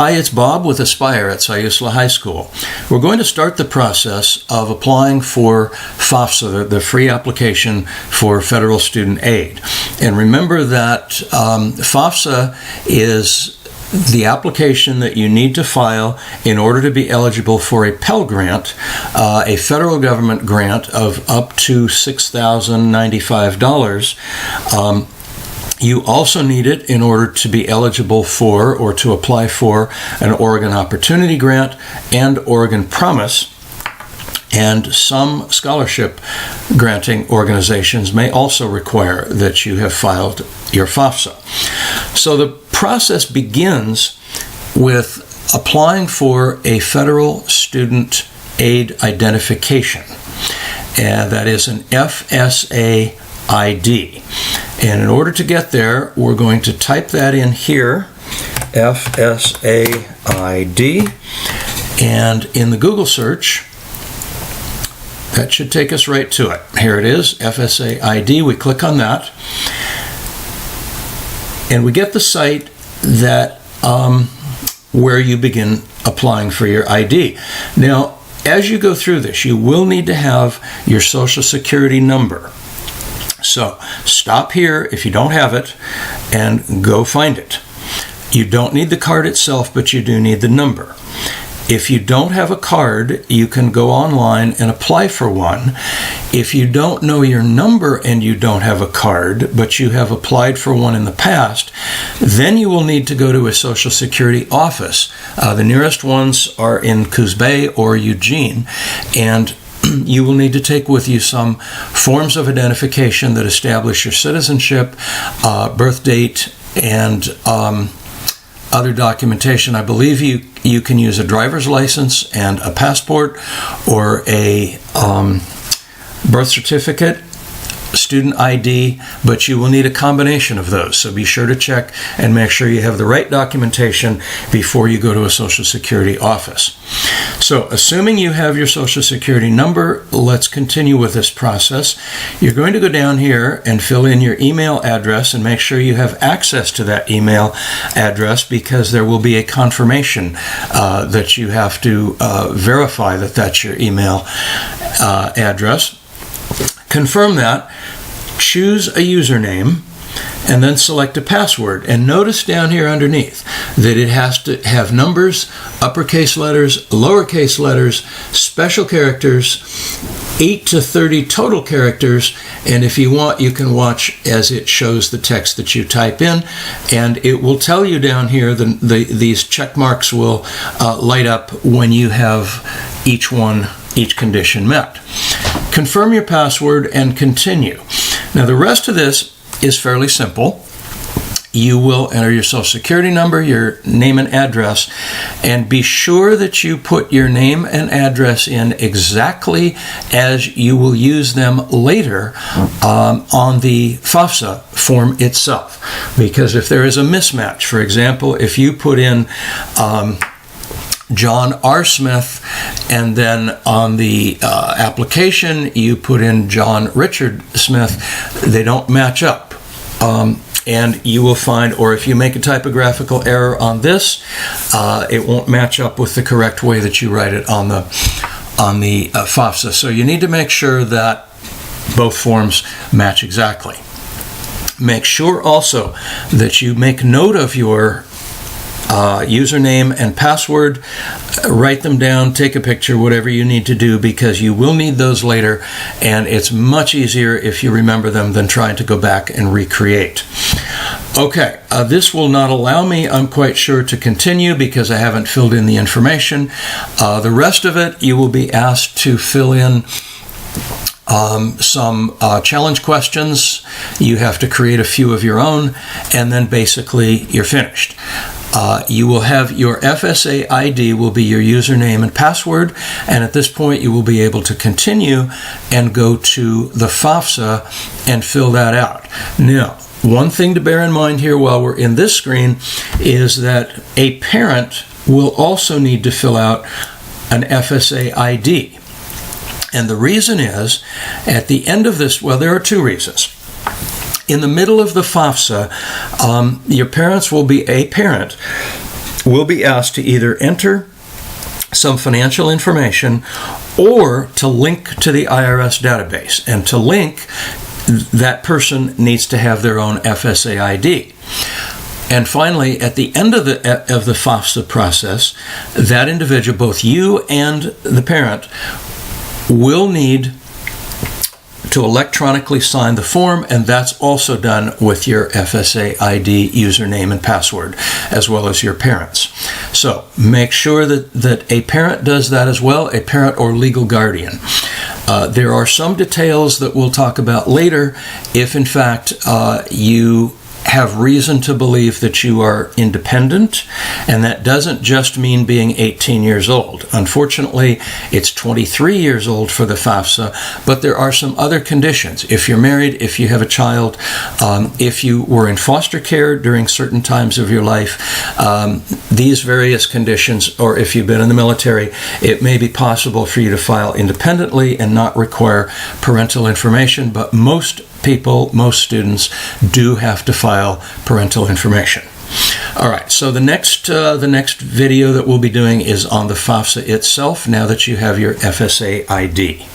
Hi, it's Bob with Aspire at Fsa High School. We're going to start the process of applying for FAFSA, the free application for federal student aid. And remember that FAFSA is the application that you need to file in order to be eligible for a Pell Grant, a federal government grant of up to $6,095. You also need it in order to be eligible for or to apply for an Oregon Opportunity Grant and Oregon Promise. And some scholarship granting organizations may also require that you have filed your FAFSA. So the process begins with applying for a federal student aid identification, and that is an FSA ID. And in order to get there, we're going to type that in here, FSA ID, and in the Google search, that should take us right to it. Here it is, FSA ID. We click on that, and we get the site that where you begin applying for your ID. Now, as you go through this, you will need to have your Social Security number. So stop here if you don't have it and go find it. You don't need the card itself, but you do need the number. If you don't have a card, you can go online and apply for one. If you don't know your number and you don't have a card, but you have applied for one in the past, then you will need to go to a Social Security office. The nearest ones are in Coos Bay or Eugene, and you will need to take with you some forms of identification that establish your citizenship, birth date, and other documentation. I believe you can use a driver's license and a passport or a birth certificate, student ID, but you will need a combination of those. So be sure to check and make sure you have the right documentation before you go to a Social Security office. So assuming you have your Social Security number, let's continue with this process. You're going to go down here and fill in your email address and make sure you have access to that email address, because there will be a confirmation that you have to verify that that's your email address. Confirm that, choose a username, and then select a password. And notice down here underneath that it has to have numbers, uppercase letters, lowercase letters, special characters, 8 to 30 total characters, and if you want, you can watch as it shows the text that you type in, and it will tell you down here, these check marks will light up when you have each condition met. Confirm your password and continue. Now the rest of this is fairly simple. You will enter your Social Security number, your name and address, and be sure that you put your name and address in exactly as you will use them later on the FAFSA form itself. Because if there is a mismatch, for example, if you put in John R. Smith, and then on the application you put in John Richard Smith, they don't match up. And you will find, or if you make a typographical error on this, it won't match up with the correct way that you write it on the FAFSA. So you need to make sure that both forms match exactly. Make sure also that you make note of your username and password, write them down, take a picture, whatever you need to do, because you will need those later, and it's much easier if you remember them than trying to go back and recreate. Okay, this will not allow me, I'm quite sure, to continue because I haven't filled in the information. The rest of it, you will be asked to fill in some challenge questions. You have to create a few of your own, and then basically you're finished. You will have your FSA ID will be your username and password, and at this point you will be able to continue and go to the FAFSA and fill that out. Now, one thing to bear in mind here while we're in this screen is that a parent will also need to fill out an FSA ID. And the reason is, at the end of this, well, there are two reasons. In the middle of the FAFSA, your parents will be a parent will be asked to either enter some financial information or to link to the IRS database. And to link, that person needs to have their own FSA ID. And finally, at the end of the FAFSA process, that individual, both you and the parent, will need to electronically sign the form, and that's also done with your FSA ID username and password, as well as your parents. So make sure that a parent does that as well, a parent or legal guardian. There are some details that we'll talk about later if, in fact, you have reason to believe that you are independent, and that doesn't just mean being 18 years old. Unfortunately, it's 23 years old for the FAFSA, but there are some other conditions. If you're married, if you have a child, if you were in foster care during certain times of your life, these various conditions, or if you've been in the military, it may be possible for you to file independently and not require parental information, but most students do have to file parental information. All right, so the next video that we'll be doing is on the FAFSA itself, now that you have your FSA ID.